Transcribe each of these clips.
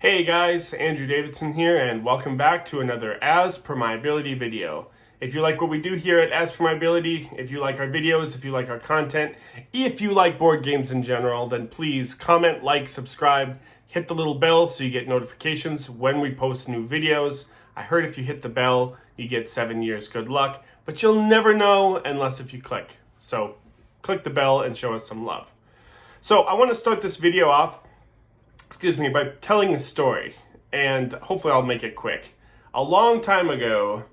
Hey guys, Andrew Davidson here, and welcome back to another As Per My Ability video. If you like what we do here at As Per My Ability, if you like our videos, if you like our content, if you like board games in general, then please comment, like, subscribe, hit the little bell so you get notifications when we post new videos. I heard if you hit the bell, you get 7 years good luck, but you'll never know unless if you click. So click the bell and show us some love. So I want to start this video off by telling a story, and hopefully I'll make it quick. A long time ago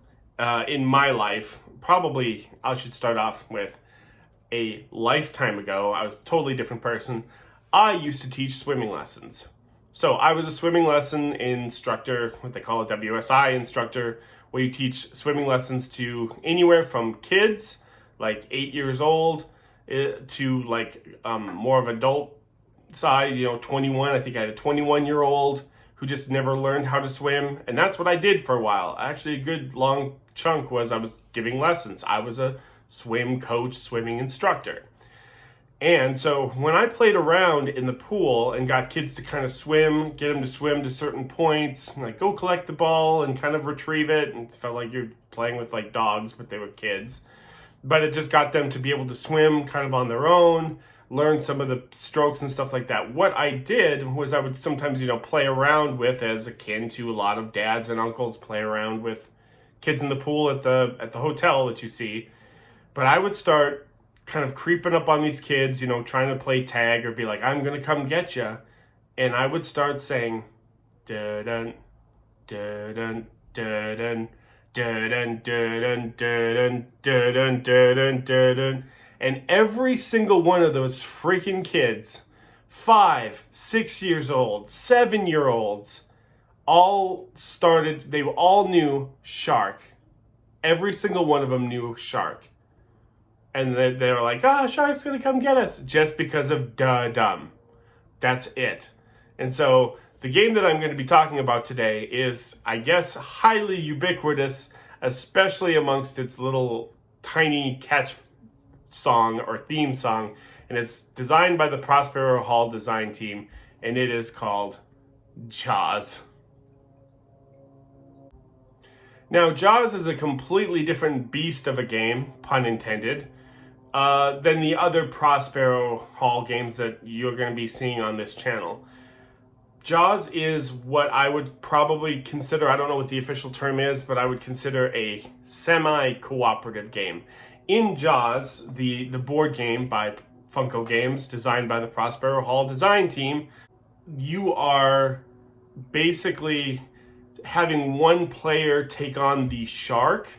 in my life, probably I should start off with a lifetime ago, I was a totally different person. I used to teach swimming lessons. So I was a swimming lesson instructor, what they call a WSI instructor, where you teach swimming lessons to anywhere from kids, like 8 years old, to more of adult side, 21. I think I had a 21-year-old who just never learned how to swim, and that's what I did for a while. Actually, a good long chunk was I was giving lessons. I was a swim coach, swimming instructor. And so when I played around in the pool and got kids to kind of swim, get them to swim to certain points, like go collect the ball and kind of retrieve it, and it felt like you're playing with like dogs, but they were kids. But it just got them to be able to swim kind of on their own, learn some of the strokes and stuff like that. What I did was I would sometimes, play around with, as akin to a lot of dads and uncles play around with kids in the pool at the hotel that you see. But I would start kind of creeping up on these kids, trying to play tag or be like, I'm going to come get you. And I would start saying, dun dun dun dun dun dun dun dun dun dun. And every single one of those freaking kids, 5, 6 years old, 7-year-olds, they all knew shark. Every single one of them knew shark. And they were like, shark's gonna come get us, just because of dumb. That's it. And so the game that I'm going to be talking about today is, I guess, highly ubiquitous, especially amongst its little tiny catch song or theme song, and it's designed by the Prospero Hall design team, and it is called Jaws. Now, Jaws is a completely different beast of a game, pun intended, than the other Prospero Hall games that you're going to be seeing on this channel. Jaws is what I would probably consider, I don't know what the official term is, but I would consider a semi-cooperative game. In Jaws, the board game by Funko Games, designed by the Prospero Hall design team, you are basically having one player take on the shark,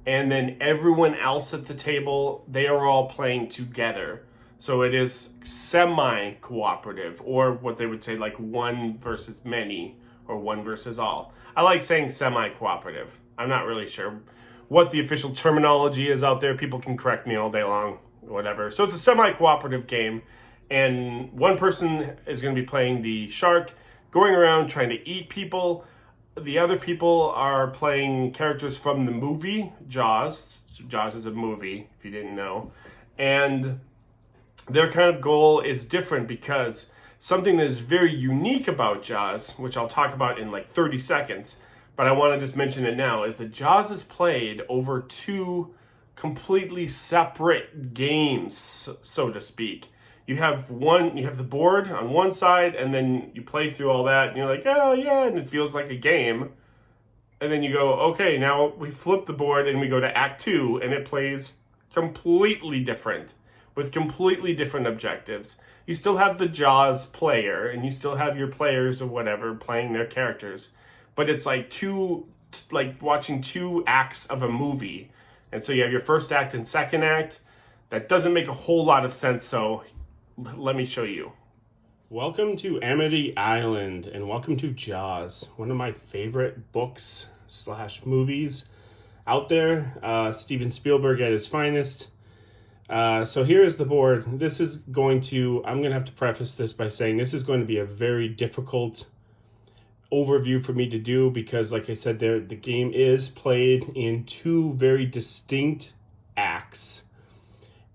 and then everyone else at the table, they are all playing together. So it is semi-cooperative, or what they would say like one versus many, or one versus all. I like saying semi-cooperative. I'm not really sure what the official terminology is out there. People can correct me all day long, whatever. So it's a semi-cooperative game, and one person is going to be playing the shark, going around trying to eat people. The other people are playing characters from the movie Jaws. Jaws is a movie, if you didn't know. And their kind of goal is different, because something that is very unique about Jaws, which I'll talk about in like 30 seconds, but I want to just mention it now, is that Jaws is played over 2 completely separate games, so to speak. You have the board on one side, and then you play through all that, and you're like, oh yeah, and it feels like a game. And then you go, okay, now we flip the board and we go to Act 2, and it plays completely different, with completely different objectives. You still have the Jaws player, and you still have your players or whatever playing their characters, but it's like watching 2 acts of a movie. And so you have your first act and second act. That doesn't make a whole lot of sense, so let me show you. Welcome to Amity Island, and welcome to Jaws, one of my favorite books / movies out there. Steven Spielberg at his finest. So here is the board. I'm going to have to preface this by saying this is going to be a very difficult overview for me to do, because like I said, the game is played in 2 very distinct acts.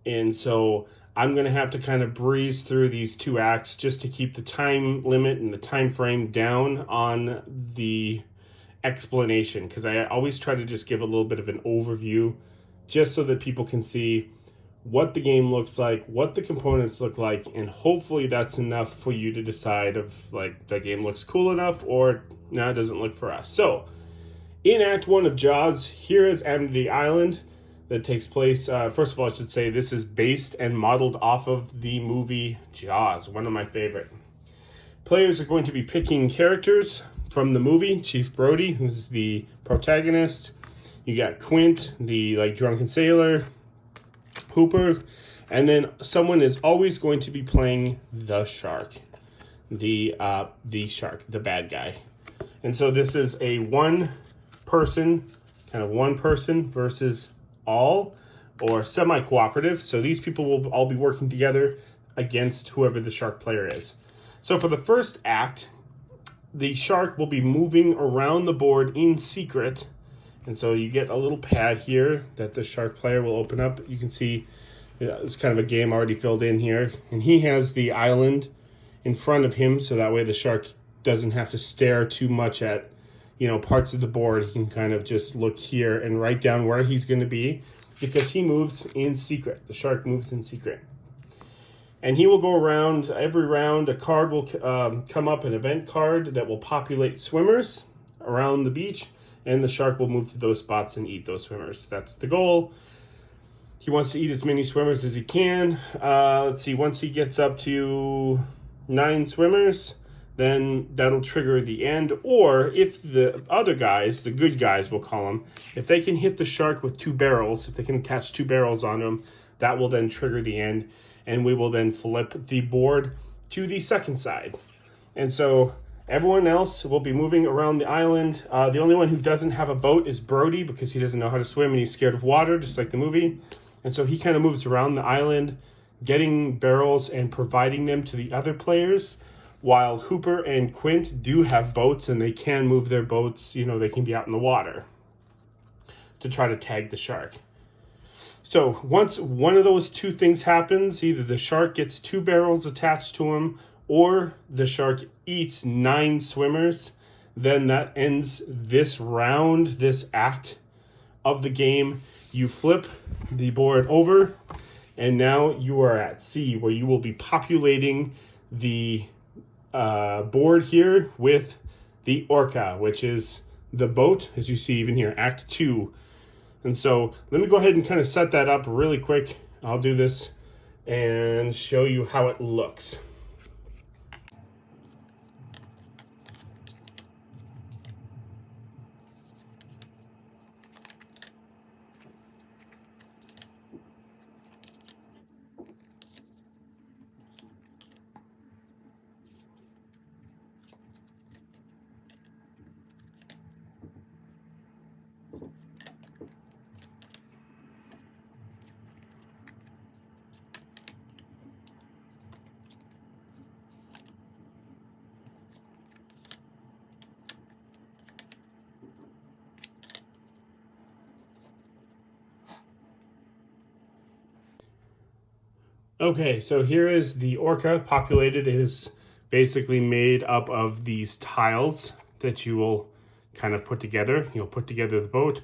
And so I'm going to have to kind of breeze through these 2 acts just to keep the time limit and the time frame down on the explanation, because I always try to just give a little bit of an overview just so that people can see what the game looks like, what the components look like, and hopefully that's enough for you to decide if like the game looks cool enough or no, it doesn't look for us. So in Act 1 of Jaws, here is Amity Island that takes place. First of all, I should say this is based and modeled off of the movie Jaws, one of my favorite. Players are going to be picking characters from the movie. Chief Brody, who's the protagonist. You got Quint, the like drunken sailor. Hooper, and then someone is always going to be playing the shark, the shark, the bad guy. And so this is a one person versus all, or semi-cooperative. So these people will all be working together against whoever the shark player is. So for the first act, the shark will be moving around the board in secret. And so you get a little pad here that the shark player will open up. You can see it's kind of a game already filled in here. And he has the island in front of him, so that way the shark doesn't have to stare too much at, parts of the board. He can kind of just look here and write down where he's going to be, because he moves in secret. The shark moves in secret. And he will go around every round. A card will come up, an event card that will populate swimmers around the beach, and the shark will move to those spots and eat those swimmers. That's the goal. He wants to eat as many swimmers as he can. Let's see, once he gets up to 9 swimmers, then that'll trigger the end. Or if the other guys, the good guys we'll call them, if they can hit the shark with 2 barrels, if they can attach 2 barrels on him, that will then trigger the end. And we will then flip the board to the second side. And so everyone else will be moving around the island. The only one who doesn't have a boat is Brody, because he doesn't know how to swim and he's scared of water, just like the movie. And so he kind of moves around the island, getting barrels and providing them to the other players, while Hooper and Quint do have boats and they can move their boats. They can be out in the water to try to tag the shark. So once one of those 2 things happens, either the shark gets 2 barrels attached to him or the shark eats 9 swimmers, then that ends this round, this act of the game. You flip the board over, and now you are at sea, where you will be populating the board here with the orca, which is the boat, as you see even here, Act 2. And so let me go ahead and kind of set that up really quick. I'll do this and show you how it looks. Okay, so here is the orca populated. It is basically made up of these tiles that you will kind of put together. You'll put together the boat.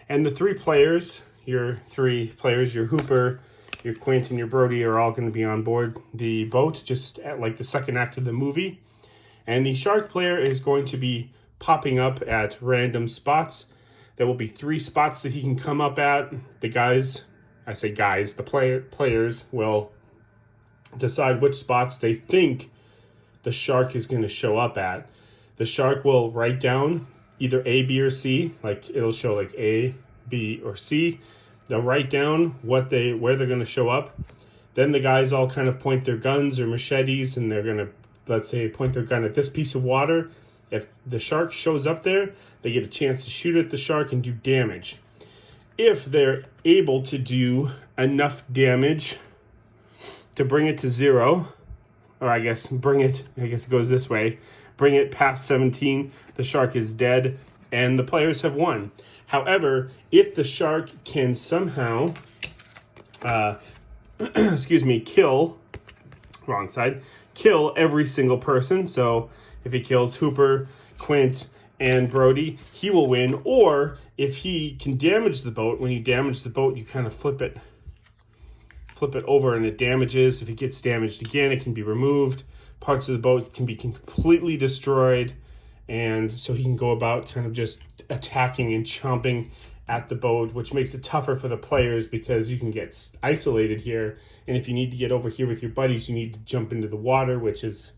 And the 3 players, your Hooper, your Quint, and your Brody are all going to be on board the boat, just at like the second act of the movie. And the shark player is going to be popping up at random spots. There will be 3 spots that he can come up at. The players will decide which spots they think the shark is going to show up at. The shark will write down either A, B, or C. Like it'll show like A, B, or C. They'll write down where they're going to show up. Then the guys all kind of point their guns or machetes, and they're going to, let's say, point their gun at this piece of water. If the shark shows up there, they get a chance to shoot at the shark and do damage. If they're able to do enough damage to bring it to 0, or I guess it goes this way, bring it past 17, the shark is dead and the players have won. However, if the shark can somehow excuse me, kill, wrong side, kill every single person. So if he kills Hooper, Quint, and Brody, he will win. Or if he can damage the boat, when you damage the boat, you kind of flip it over and it damages. If it gets damaged again, it can be removed. Parts of the boat can be completely destroyed. And so he can go about kind of just attacking and chomping at the boat, which makes it tougher for the players because you can get isolated here. And if you need to get over here with your buddies, you need to jump into the water, which is,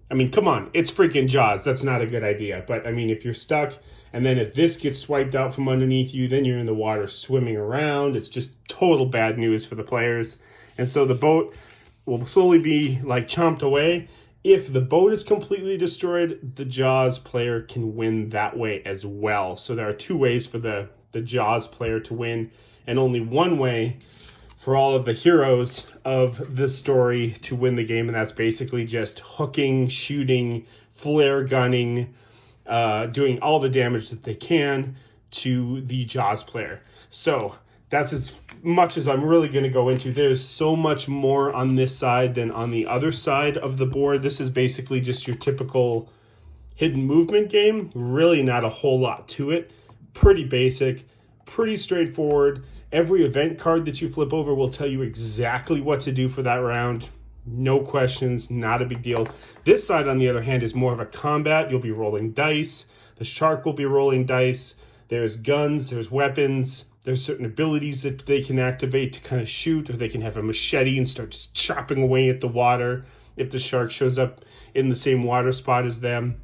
I mean, come on, it's freaking Jaws. That's not a good idea. But I mean, if you're stuck and then if this gets swiped out from underneath you, then you're in the water swimming around. It's just total bad news for the players. And so the boat will slowly be like chomped away. If the boat is completely destroyed, the Jaws player can win that way as well. So there are two ways for the Jaws player to win, and only one way for all of the heroes of this story to win the game, and that's basically just hooking, shooting, flare gunning, doing all the damage that they can to the Jaws player. So that's as much as I'm really going to go into. There's so much more on this side than on the other side of the board. This is basically just your typical hidden movement game. Really not a whole lot to it. Pretty basic, pretty straightforward. Every event card that you flip over will tell you exactly what to do for that round. No questions, not a big deal. This side, on the other hand, is more of a combat. You'll be rolling dice. The shark will be rolling dice. There's guns, there's weapons. There's certain abilities that they can activate to kind of shoot, or they can have a machete and start just chopping away at the water if the shark shows up in the same water spot as them.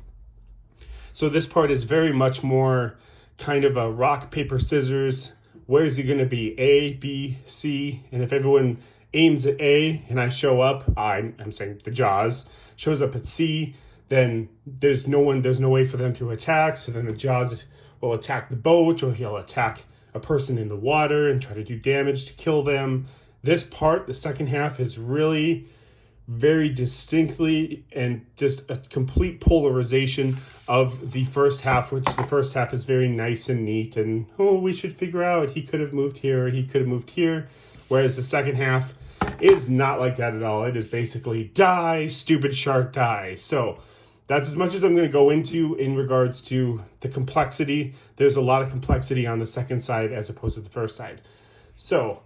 So this part is very much more kind of a rock, paper, scissors. Where is it going to be? A, B, C? And if everyone aims at A and I show up, I'm saying the Jaws, shows up at C, then there's no way for them to attack. So then the Jaws will attack the boat, or he'll attack a person in the water and try to do damage to kill them. This part, the second half, is really very distinctly and just a complete polarization of the first half, which the first half is very nice and neat and, oh, we should figure out he could have moved here, or he could have moved here. Whereas the second half is not like that at all. It is basically die, stupid shark, die. So that's as much as I'm going to go into in regards to the complexity. There's a lot of complexity on the second side as opposed to the first side. So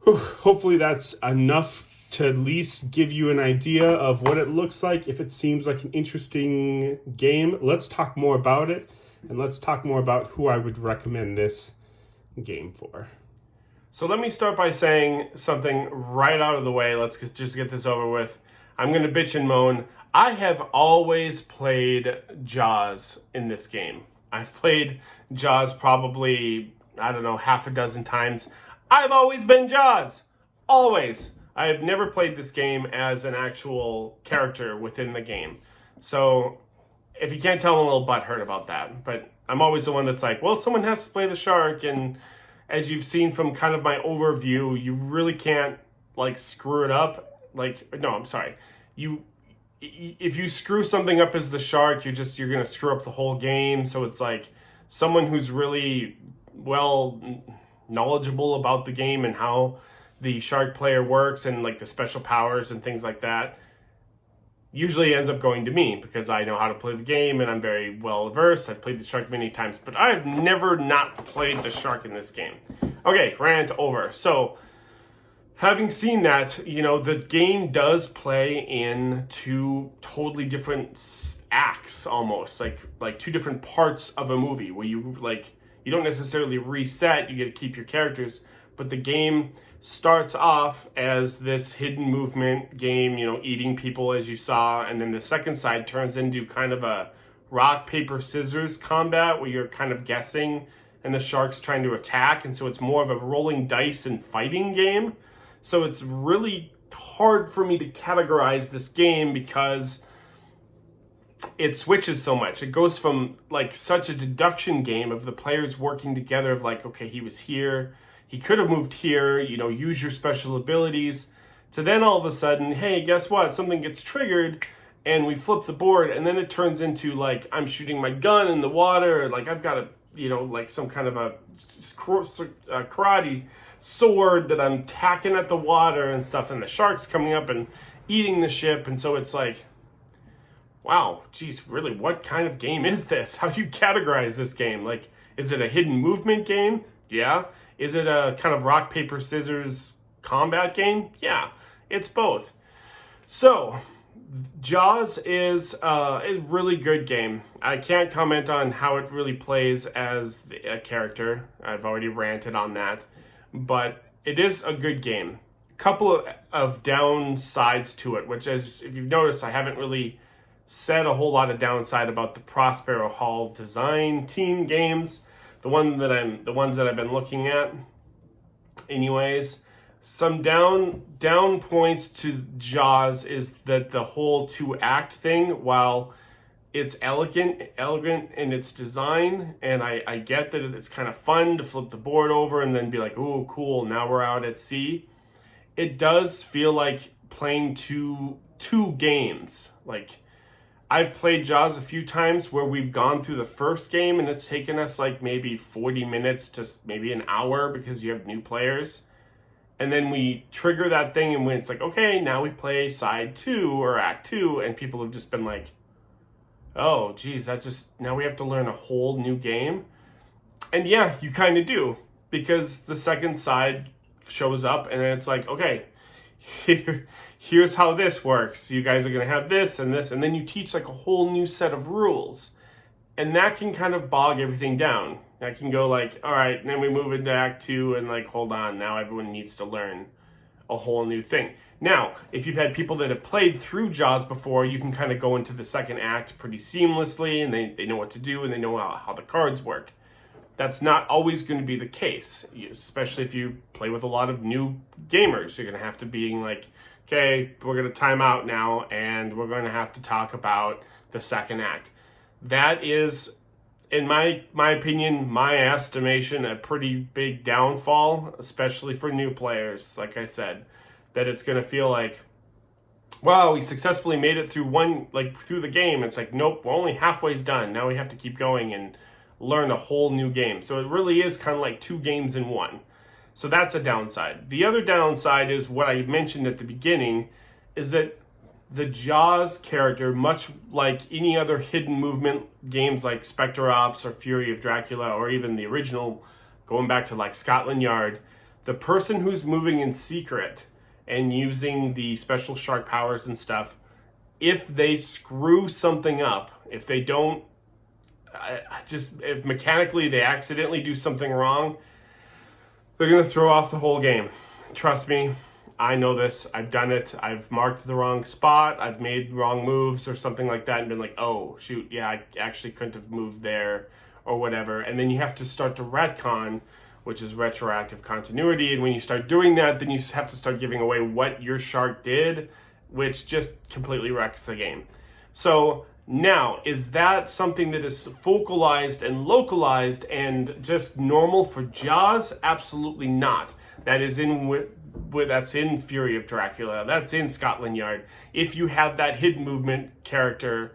hopefully that's enough to at least give you an idea of what it looks like. If it seems like an interesting game, let's talk more about it. And let's talk more about who I would recommend this game for. So let me start by saying something right out of the way. Let's just get this over with. I'm going to bitch and moan. I have always played Jaws in this game. I've played Jaws probably, I don't know, half a dozen times. I've always been Jaws. Always. I have never played this game as an actual character within the game. So if you can't tell, I'm a little butthurt about that. But I'm always the one that's like, well, someone has to play the shark. And as you've seen from kind of my overview, you really can't like screw it up. If you screw something up as the shark, you're going to screw up the whole game. So it's like someone who's really well knowledgeable about the game and how the shark player works and like the special powers and things like that usually ends up going to me because I know how to play the game and I'm very well versed. I've played the shark many times, but I've never not played the shark in this game. Okay, rant over. So having seen that, the game does play in two totally different acts almost, like two different parts of a movie where you don't necessarily reset, you get to keep your characters, but the game starts off as this hidden movement game, eating people as you saw, and then the second side turns into kind of a rock, paper, scissors combat where you're kind of guessing and the shark's trying to attack, and so it's more of a rolling dice and fighting game. So it's really hard for me to categorize this game because it switches so much. It goes from like such a deduction game of the players working together of like, okay, he was here, he could have moved here, use your special abilities, to then all of a sudden, hey, guess what? Something gets triggered and we flip the board, and then it turns into like I'm shooting my gun in the water, or like I've got a, like some kind of a karate sword that I'm tacking at the water and stuff, and the shark's coming up and eating the ship. And so it's like, wow, geez, really, what kind of game is this? How do you categorize this game? Like, is it a hidden movement game? Yeah. Is it a kind of rock, paper, scissors combat game? Yeah, it's both. So, Jaws is a really good game. I can't comment on how it really plays as a character. I've already ranted on that. But it is a good game. Couple of downsides to it, which is, if you've noticed, I haven't really said a whole lot of downside about the Prospero Hall design team games. The ones that I've been looking at. Anyways, some down points to Jaws is that the whole 2-act thing, while it's elegant in its design, and I get that it's kind of fun to flip the board over and then be like, oh, cool, now we're out at sea. It does feel like playing two games. Like, I've played Jaws a few times where we've gone through the first game and it's taken us like maybe 40 minutes to maybe an hour because you have new players. And then we trigger that thing and when it's like, okay, now we play side 2 or act 2, and people have just been like, oh, geez, now we have to learn a whole new game. And yeah, you kind of do, because the second side shows up and it's like, okay, here's how this works. You guys are going to have this, and then you teach like a whole new set of rules. And that can kind of bog everything down. That can go like, all right, and then we move into Act 2 and like, hold on, now everyone needs to learn a whole new thing. Now, if you've had people that have played through Jaws before, you can kind of go into the second act pretty seamlessly, and they know what to do, and they know how the cards work. That's not always going to be the case, especially if you play with a lot of new gamers. You're going to have to be like, okay, we're going to time out now, and we're going to have to talk about the second act. That is, in my opinion, my estimation, a pretty big downfall, especially for new players. Like I said, that it's going to feel like, wow, we successfully made it through through the game. It's like, nope, we're only halfway done. Now we have to keep going and learn a whole new game. So it really is kind of like 2 games in one. So that's a downside. The other downside is what I mentioned at the beginning, is that the Jaws character, much like any other hidden movement games like Spectre Ops or Fury of Dracula, or even the original, going back to like Scotland Yard, the person who's moving in secret and using the special shark powers and stuff, if they screw something up, if they don't, if mechanically they accidentally do something wrong, they're going to throw off the whole game. Trust me. I know this. I've done it. I've marked the wrong spot. I've made wrong moves or something like that and been like, oh, shoot, yeah, I actually couldn't have moved there or whatever. And then you have to start to retcon, which is retroactive continuity. And when you start doing that, then you have to start giving away what your shark did, which just completely wrecks the game. So now, is that something that is focalized and localized and just normal for Jaws? Absolutely not. That is that's in Fury of Dracula. That's in Scotland Yard. If you have that hidden movement character,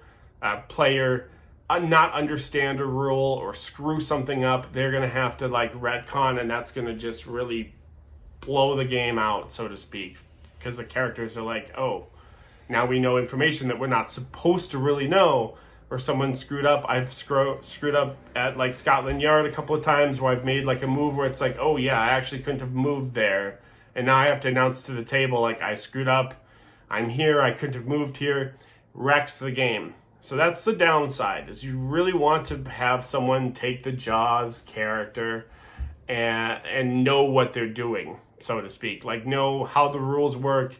player, not understand a rule or screw something up, they're going to have to like retcon, and that's going to just really blow the game out, so to speak. Because the characters are like, oh, now we know information that we're not supposed to really know, or someone screwed up. I've screwed up at like Scotland Yard a couple of times where I've made like a move where it's like, oh yeah, I actually couldn't have moved there. And now I have to announce to the table, like, I screwed up. I'm here. I couldn't have moved here. Wrecks the game. So that's the downside, is you really want to have someone take the Jaws character and know what they're doing, so to speak. Like, know how the rules work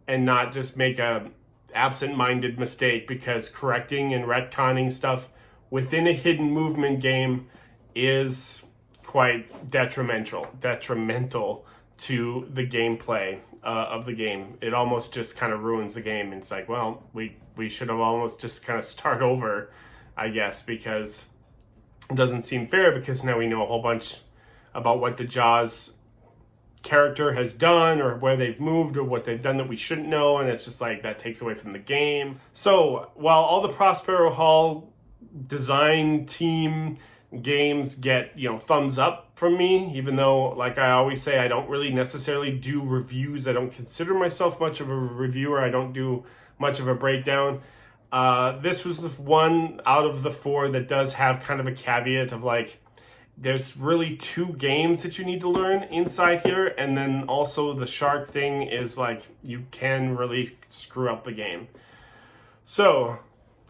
and not just make a absent-minded mistake, because correcting and retconning stuff within a hidden movement game is quite detrimental to the gameplay of the game. It almost just kind of ruins the game. And it's like, well, we should have almost just kind of start over, I guess, because it doesn't seem fair, because now we know a whole bunch about what the Jaws character has done or where they've moved or what they've done that we shouldn't know, and it's just like that takes away from the game. So while all the Prospero Hall design team games get, thumbs up from me, even though, like I always say, I don't really necessarily do reviews. I don't consider myself much of a reviewer. I don't do much of a breakdown. This was the one out of the 4 that does have kind of a caveat of like, there's really 2 games that you need to learn inside here, and then also the shark thing is like, you can really screw up the game. So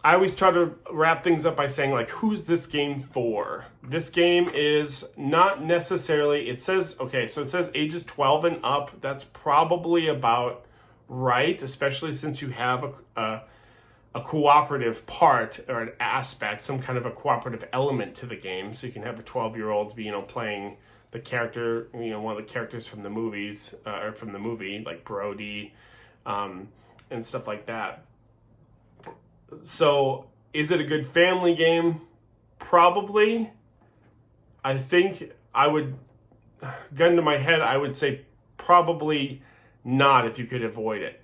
I always try to wrap things up by saying, like, who's this game for? This game is not necessarily, it says ages 12 and up. That's probably about right, especially since you have a cooperative part or an aspect, some kind of a cooperative element to the game. So you can have a 12-year-old, playing the character, one of the characters from the movies, or from the movie, like Brody, and stuff like that. So, is it a good family game? Probably. I think gun to my head, I would say probably not if you could avoid it.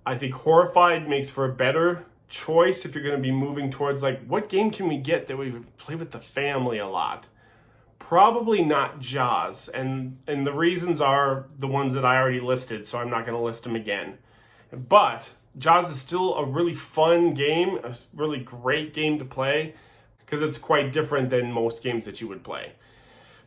I think Horrified makes for a better choice if you're going to be moving towards, like, what game can we get that we play with the family a lot? Probably not Jaws. And the reasons are the ones that I already listed, so I'm not going to list them again. But Jaws is still a really fun game, a really great game to play, because it's quite different than most games that you would play.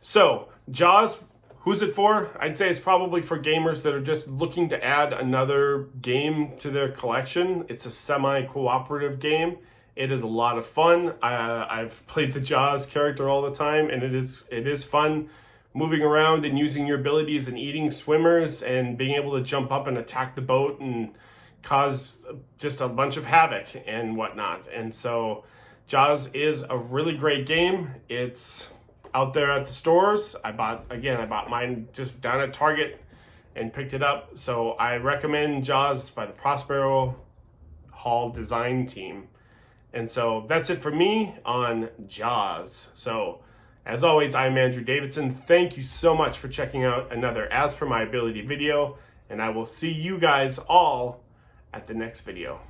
So, Jaws, who's it for? I'd say it's probably for gamers that are just looking to add another game to their collection. It's a semi-cooperative game. It is a lot of fun. I've played the Jaws character all the time, and it is fun moving around and using your abilities and eating swimmers and being able to jump up and attack the boat and cause just a bunch of havoc and whatnot. And so Jaws is a really great game. It's out there at the stores. I bought mine just down at Target and picked it up. So I recommend Jaws by the Prospero Hall design team. And so that's it for me on Jaws. So as always, I'm Andrew Davidson. Thank you so much for checking out another As Per My Ability video, and I will see you guys all at the next video.